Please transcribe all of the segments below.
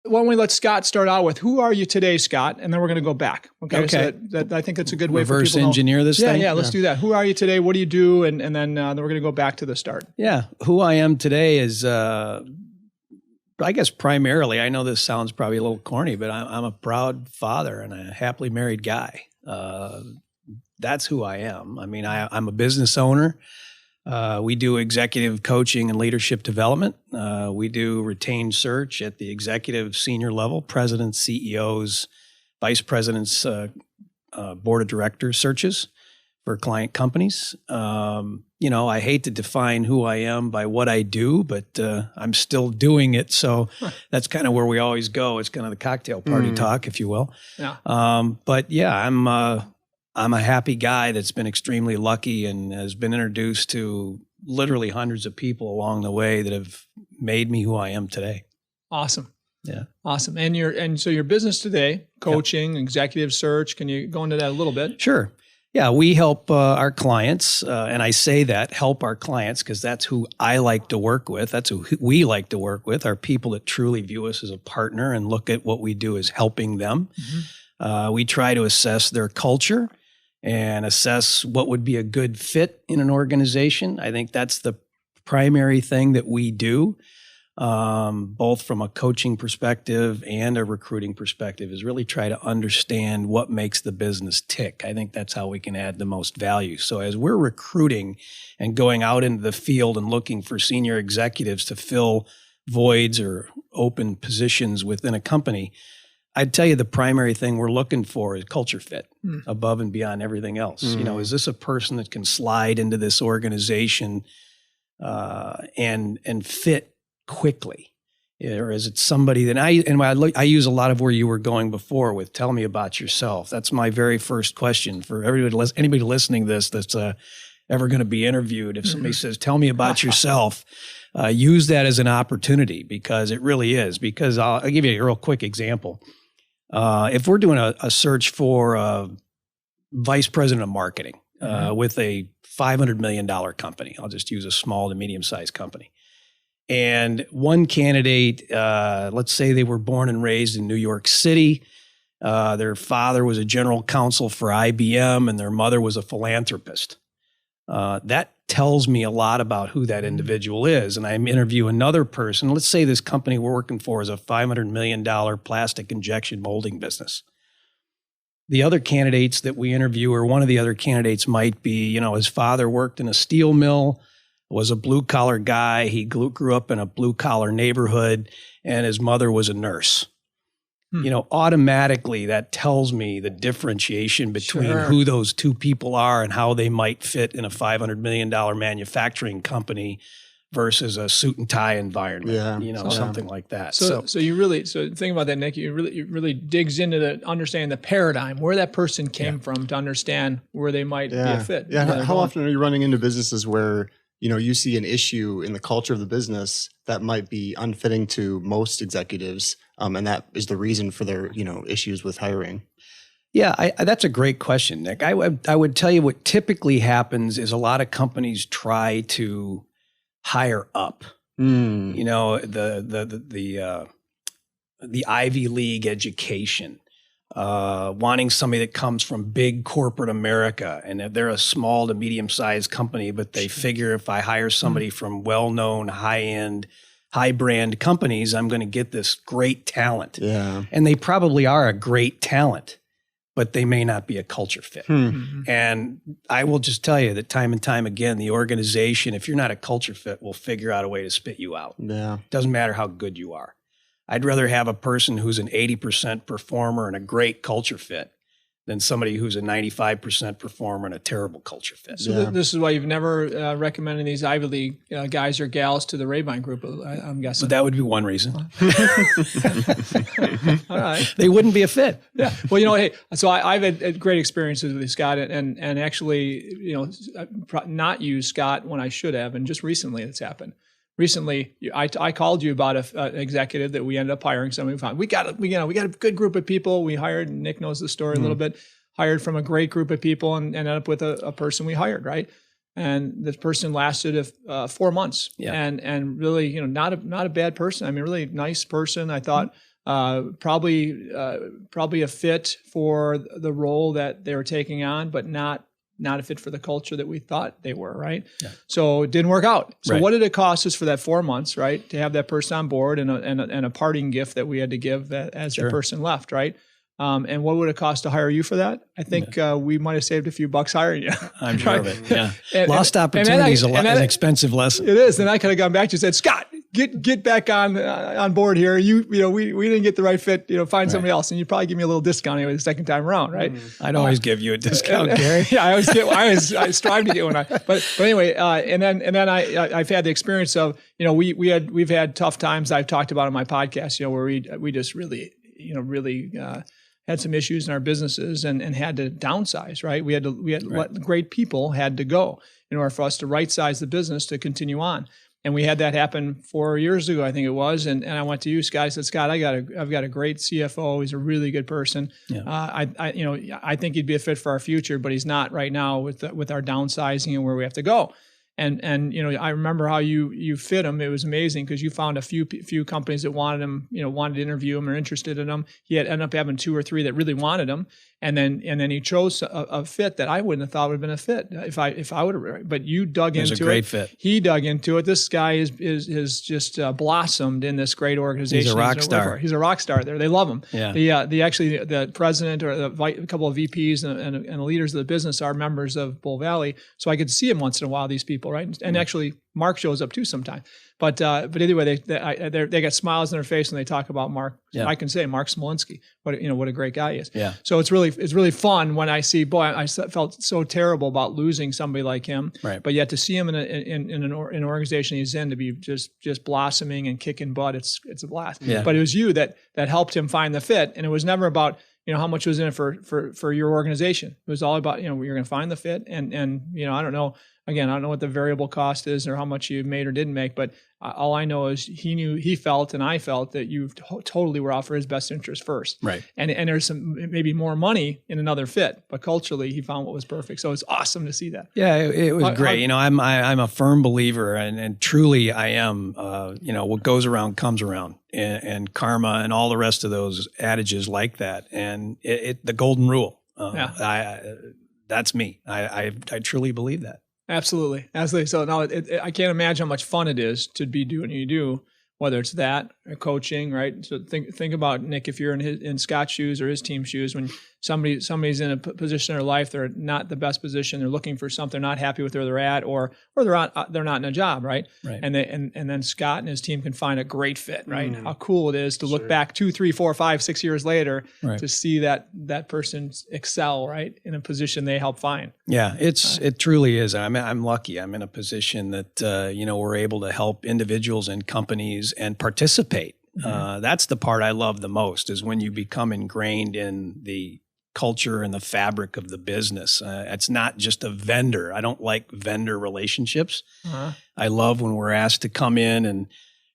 why don't we let Scott start out with who are you today, Scott? And then we're going to go back. Okay. So that I think that's a good way for people to reverse engineer this thing. Yeah, let's do that. Who are you today? What do you do? And then we're going to go back to the start. Yeah. Who I am today is, I guess primarily, I know this sounds probably a little corny, but I'm a proud father and a happily married guy. That's who I am. I mean, I'm a business owner. We do executive coaching and leadership development. We do retained search at the executive senior level, presidents, CEOs, vice presidents, board of directors searches for client companies. I hate to define who I am by what I do, but I'm still doing it. So that's kind of where we always go. It's kind of the cocktail party talk, if you will. Yeah. But yeah, I'm a happy guy that's been extremely lucky and has been introduced to literally hundreds of people along the way that have made me who I am today. Awesome. Yeah. Awesome. And so your business today, coaching, executive search, can you go into that a little bit? Sure. Yeah, we help our clients, and I say that, help our clients, because that's who I like to work with. That's who we like to work with, are people that truly view us as a partner and look at what we do as helping them. We try to assess their culture and assess what would be a good fit in an organization. I think that's the primary thing that we do, both from a coaching perspective and a recruiting perspective, is really try to understand what makes the business tick. I think that's how we can add the most value. So as we're recruiting and going out into the field and looking for senior executives to fill voids or open positions within a company, I'd tell you the primary thing we're looking for is culture fit above and beyond everything else. Is this a person that can slide into this organization and fit quickly? Or is it somebody that I use a lot of where you were going before with tell me about yourself. That's my very first question for anybody listening to this that's ever going to be interviewed. If somebody says, tell me about yourself, use that as an opportunity, because it really is. Because I'll give you a real quick example. If we're doing a search for a vice president of marketing with a $500 million company, I'll just use a small to medium-sized company. And one candidate, let's say they were born and raised in New York City. Their father was a general counsel for IBM and their mother was a philanthropist. That tells me a lot about who that individual is. And I interview another person. Let's say this company we're working for is a $500 million plastic injection molding business. The other candidates that we interview, or one of the other candidates might be, his father worked in a steel mill, was a blue collar guy. He grew up in a blue collar neighborhood, and his mother was a nurse. Automatically that tells me the differentiation between who those two people are and how they might fit in a $500 million manufacturing company versus a suit and tie environment, something like that. So think about that, Nick. It really digs into understanding the paradigm, where that person came from, to understand where they might be a fit. Yeah. How often are you running into businesses where you see an issue in the culture of the business that might be unfitting to most executives, and that is the reason for their issues with hiring? Yeah, that's a great question, Nick. I would tell you what typically happens is a lot of companies try to hire up. The Ivy League education. Wanting somebody that comes from big corporate America, and if they're a small to medium-sized company, but they figure if I hire somebody from well-known, high-end, high-brand companies, I'm going to get this great talent. Yeah. And they probably are a great talent, but they may not be a culture fit. And I will just tell you that time and time again, the organization, if you're not a culture fit, will figure out a way to spit you out. Yeah. Doesn't matter how good you are. I'd rather have a person who's an 80% performer and a great culture fit than somebody who's a 95% performer and a terrible culture fit. So this is why you've never recommended these Ivy League guys or gals to the Rabine group, I'm guessing. But that would be one reason. All right. They wouldn't be a fit. Yeah. Well, hey, so I've had great experiences with Scott, and actually, not used Scott when I should have, and just recently it's happened. Recently, I called you about an executive that we ended up hiring. Somebody we found. We got a good group of people. We hired. And Nick knows the story a little bit. Hired from a great group of people and ended up with a person we hired, right? And this person lasted 4 months. Yeah. And really, not a bad person. I mean, really nice person. I thought probably a fit for the role that they were taking on, but not a fit for the culture that we thought they were, right? Yeah. So it didn't work out. So Right. what did it cost us for that 4 months, right? To have that person on board and a parting gift that we had to give that as Sure. the person left, right? And what would it cost to hire you for that? I think we might have saved a few bucks hiring you. I'm sure of it. Yeah. And- Lost and- opportunity is and then an expensive lesson. It is. And I could have gone back to you and said, Scott, get back on board here. We didn't get the right fit. Find somebody else, and you'd probably give me a little discount anyway the second time around, right? I'd always give you a discount, Gary. Yeah, I strive to get one. But anyway, and then I've had the experience of we've had tough times I've talked about on my podcast. Where we just really had some issues in our businesses and had to downsize. Right, we had great people had to go in order for us to right size the business to continue on. And we had that happen 4 years ago, I think it was. And I went to you, Scott. I said, Scott, I've got a great CFO. He's a really good person. Yeah. I think he'd be a fit for our future, but he's not right now with our downsizing and where we have to go. And I remember how you fit him. It was amazing because you found a few companies that wanted him, wanted to interview him or interested in him. He had ended up having 2 or 3 that really wanted him, and then he chose a fit that I wouldn't have thought would have been a fit if I would have. But you dug into it. It was a great fit. He dug into it. This guy is just blossomed in this great organization. He's a rock star. He's a rock star there. They love him. Yeah. The president or a couple of VPs and the leaders of the business are members of Bull Valley, so I could see him once in a while. These people. Right. And actually Mark shows up too sometimes, but anyway, they got smiles on their face when they talk about Mark. Yeah. I can say Mark Smolinski, what a great guy he is. Yeah. So it's really fun when I see, I felt so terrible about losing somebody like him, right. But yet to see him in an organization he's in to be just blossoming and kicking butt, it's a blast. Yeah. But it was you that helped him find the fit, and it was never about how much was in it for your organization. It was all about you're going to find the fit, and I don't know. Again, I don't know what the variable cost is or how much you made or didn't make, but all I know is he felt and I felt that you totally were out for his best interest first. Right. And there's some maybe more money in another fit, but culturally he found what was perfect. So it's awesome to see that. Yeah, it was great. I'm a firm believer, and truly I am. What goes around comes around, and karma and all the rest of those adages like that, and the golden rule. That's me. I truly believe that. Absolutely. So now I can't imagine how much fun it is to be doing what you do, whether it's that or coaching, right? So think about, Nick, if you're in Scott's shoes or his team's shoes, when somebody's in a position in their life, they're not the best position, they're looking for something, they're not happy with where they're at, or they're not in a job, right? Right. And then Scott and his team can find a great fit, right? How cool it is to look back 2, 3, 4, 5, 6 years later to see that person excel, right, in a position they help find. Yeah, it truly is. I'm lucky. I'm in a position that we're able to help individuals and companies and participate. That's the part I love the most, is when you become ingrained in the culture and the fabric of the business. It's not just a vendor. I don't like vendor relationships. I love when we're asked to come in and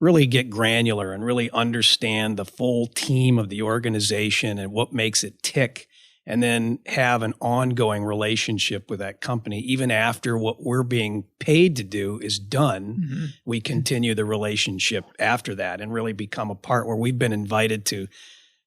really get granular and really understand the full team of the organization and what makes it tick, and then have an ongoing relationship with that company. Even after what we're being paid to do is done, we continue the relationship after that and really become a part where we've been invited to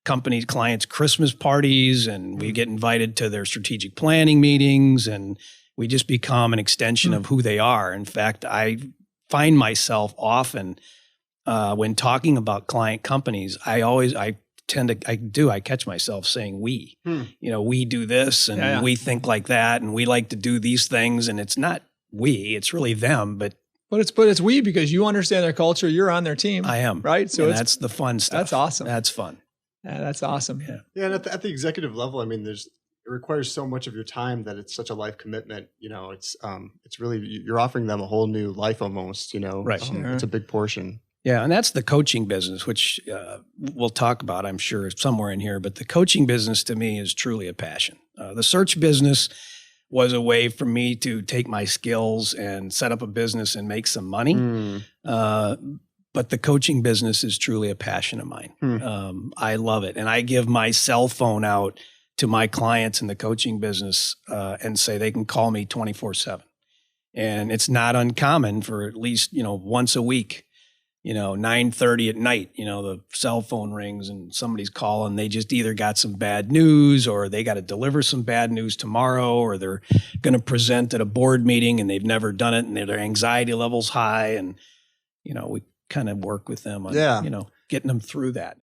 clients' Christmas parties, and we get invited to their strategic planning meetings, and we just become an extension of who they are. In fact, I find myself often when talking about client companies, I catch myself saying we. We do this, and we think like that, and we like to do these things, and it's not we, it's really them, but it's we, because you understand their culture, you're on their team. I am. Right? So that's the fun stuff. That's awesome. That's fun. Yeah, that's awesome. Yeah, and at the executive level, I mean, it requires so much of your time that it's such a life commitment. It's really, you're offering them a whole new life almost. Right. It's a big portion. Yeah, and that's the coaching business, which we'll talk about, I'm sure, somewhere in here. But the coaching business to me is truly a passion. The search business was a way for me to take my skills and set up a business and make some money. But the coaching business is truly a passion of mine. I love it. And I give my cell phone out to my clients in the coaching business and say they can call me 24/7. And it's not uncommon for at least, once a week, 9:30 at night, the cell phone rings and somebody's calling. They just either got some bad news or they got to deliver some bad news tomorrow, or they're going to present at a board meeting and they've never done it and their anxiety level's high. And, we kind of work with them on, getting them through that.